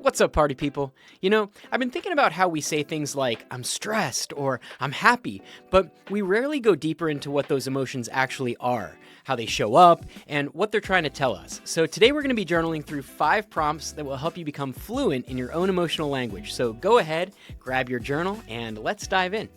What's up, party people? I've been thinking about how we say things like, I'm stressed or I'm happy, but we rarely go deeper into what those emotions actually are, how they show up, and what they're trying to tell us. So today we're going to be journaling through 5 prompts that will help you become fluent in your own emotional language. So go ahead, grab your journal, and let's dive in.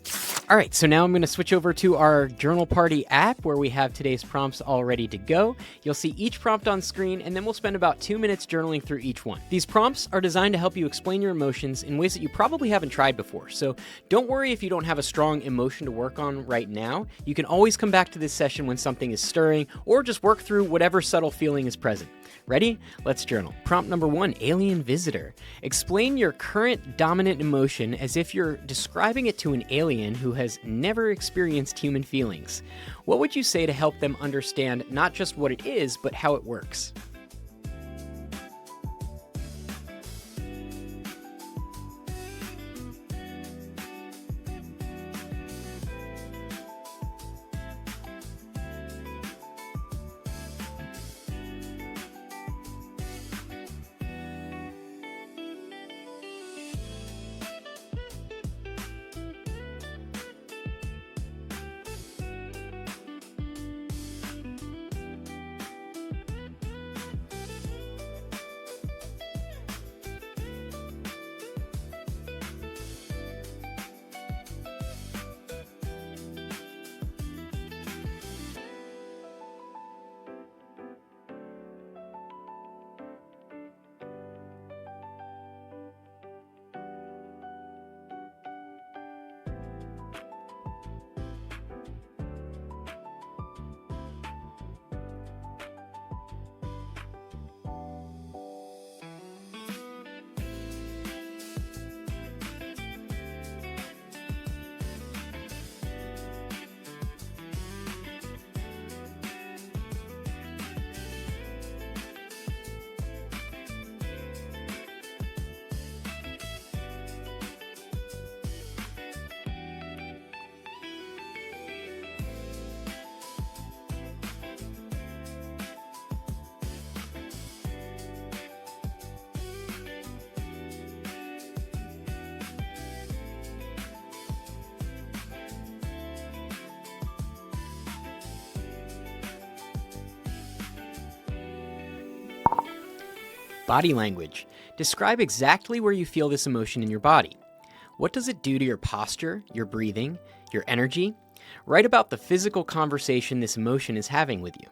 All right, so now I'm going to switch over to our Journal Party app where we have today's prompts all ready to go. You'll see each prompt on screen, and then we'll spend about 2 minutes journaling through each one. These prompts are designed to help you explain your emotions in ways that you probably haven't tried before. So don't worry if you don't have a strong emotion to work on right now. You can always come back to this session when something is stirring, or just work through whatever subtle feeling is present. Ready? Let's journal. Prompt number 1, alien visitor. Explain your current dominant emotion as if you're describing it to an alien who has never experienced human feelings. What would you say to help them understand not just what it is, but how it works? Body language. Describe exactly where you feel this emotion in your body. What does it do to your posture, your breathing, your energy? Write about the physical conversation this emotion is having with you.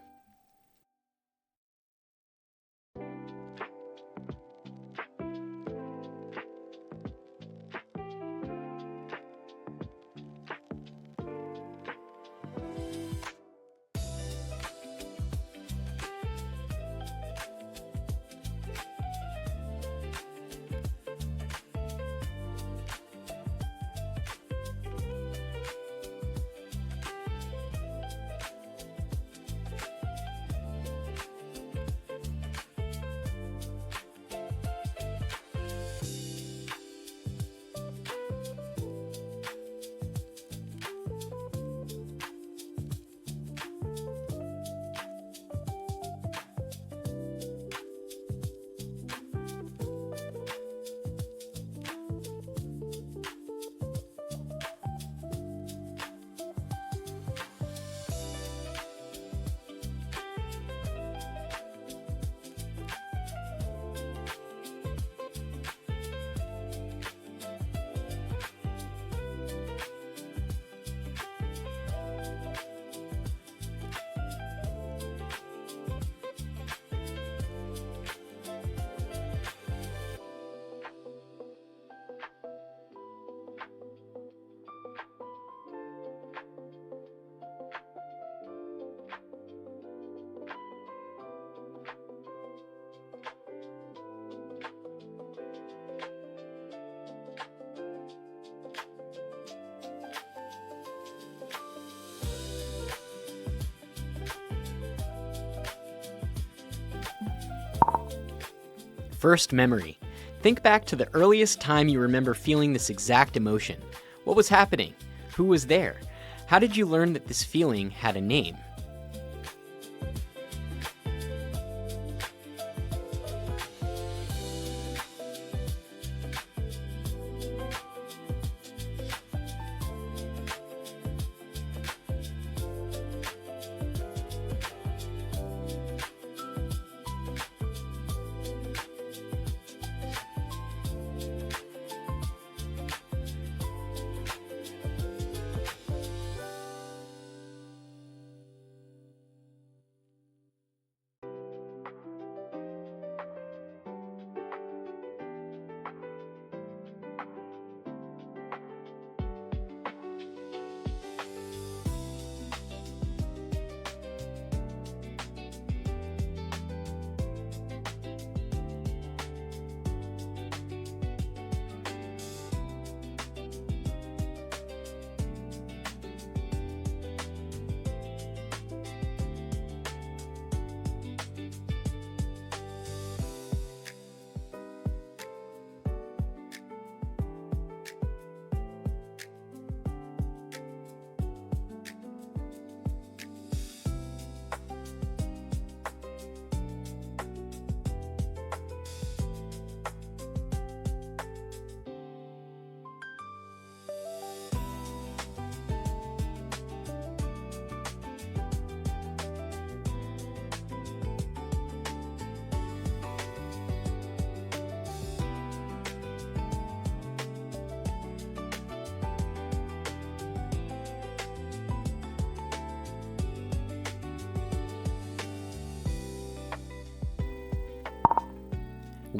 First memory. Think back to the earliest time you remember feeling this exact emotion. What was happening? Who was there? How did you learn that this feeling had a name?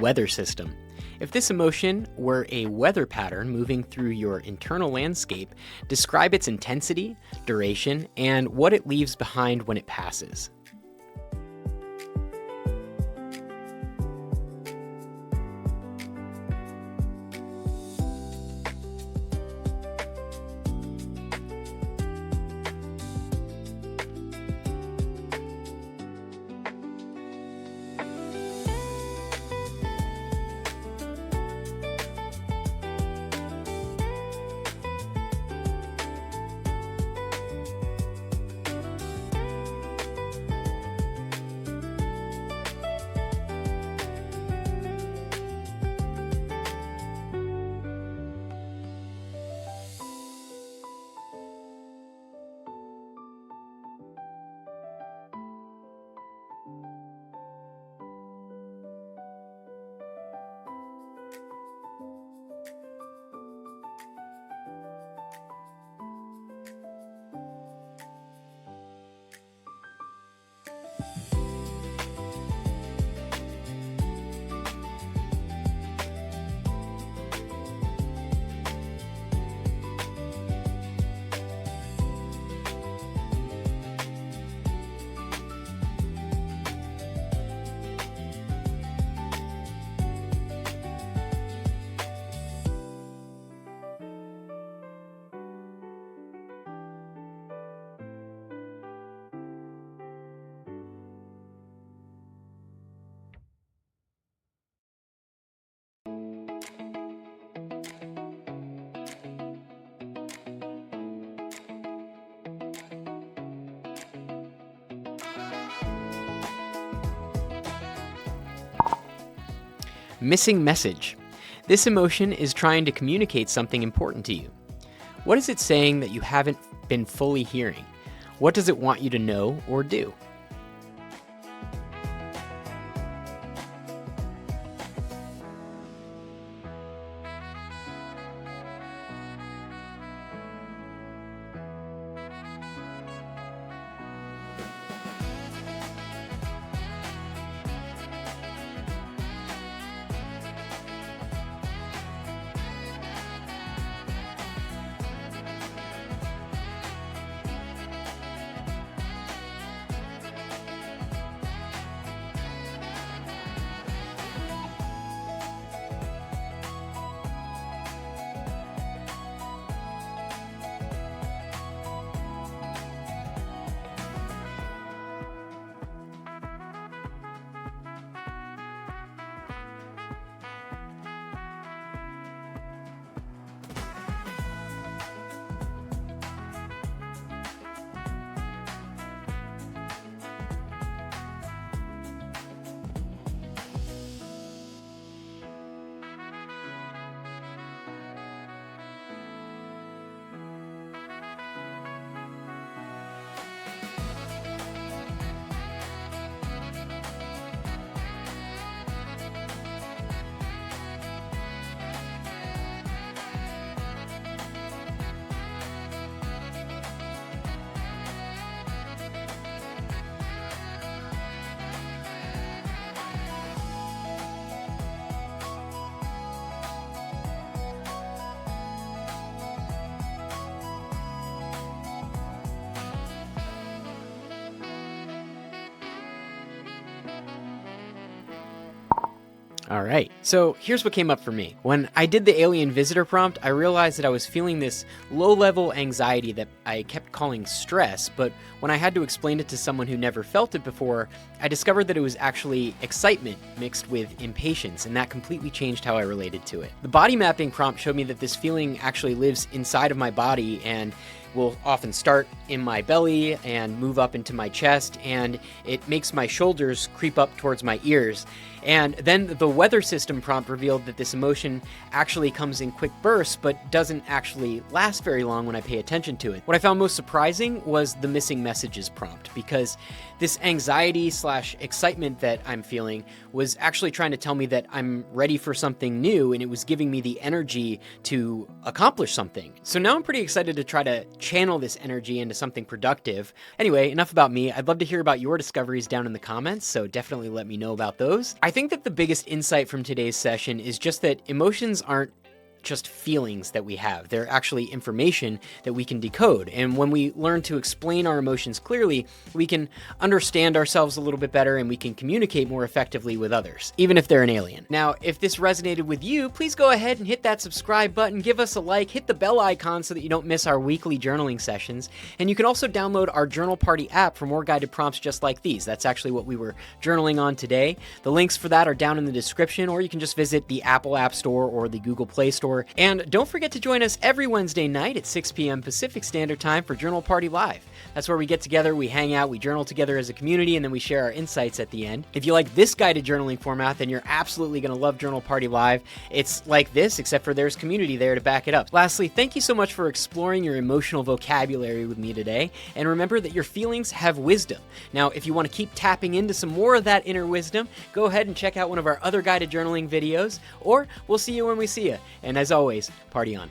weather system. If this emotion were a weather pattern moving through your internal landscape, describe its intensity, duration, and what it leaves behind when it passes. Missing message. This emotion is trying to communicate something important to you. What is it saying that you haven't been fully hearing? What does it want you to know or do? All right, so here's what came up for me. When I did the alien visitor prompt, I realized that I was feeling this low-level anxiety that I kept calling stress, but when I had to explain it to someone who never felt it before, I discovered that it was actually excitement mixed with impatience, and that completely changed how I related to it. The body mapping prompt showed me that this feeling actually lives inside of my body and will often start in my belly and move up into my chest, and it makes my shoulders creep up towards my ears. And then the weather system prompt revealed that this emotion actually comes in quick bursts, but doesn't actually last very long when I pay attention to it. What I found most surprising was the missing messages prompt, because this anxiety/excitement that I'm feeling was actually trying to tell me that I'm ready for something new, and it was giving me the energy to accomplish something. So now I'm pretty excited to try to channel this energy into something productive. Anyway, enough about me. I'd love to hear about your discoveries down in the comments, so definitely let me know about those. I I think that the biggest insight from today's session is just that emotions aren't just feelings that we have. They're actually information that we can decode. And when we learn to explain our emotions clearly, we can understand ourselves a little bit better and we can communicate more effectively with others, even if they're an alien. Now, if this resonated with you, please go ahead and hit that subscribe button, give us a like, hit the bell icon so that you don't miss our weekly journaling sessions. And you can also download our Journal Party app for more guided prompts just like these. That's actually what we were journaling on today. The links for that are down in the description, or you can just visit the Apple App Store or the Google Play Store. And don't forget to join us every Wednesday night at 6 p.m. Pacific Standard Time for Journal Party Live. That's where we get together, we hang out, we journal together as a community, and then we share our insights at the end. If you like this guided journaling format, then you're absolutely going to love Journal Party Live. It's like this, except for there's community there to back it up. Lastly, thank you so much for exploring your emotional vocabulary with me today. And remember that your feelings have wisdom. Now, if you want to keep tapping into some more of that inner wisdom, go ahead and check out one of our other guided journaling videos, or we'll see you when we see you. And as always, party on.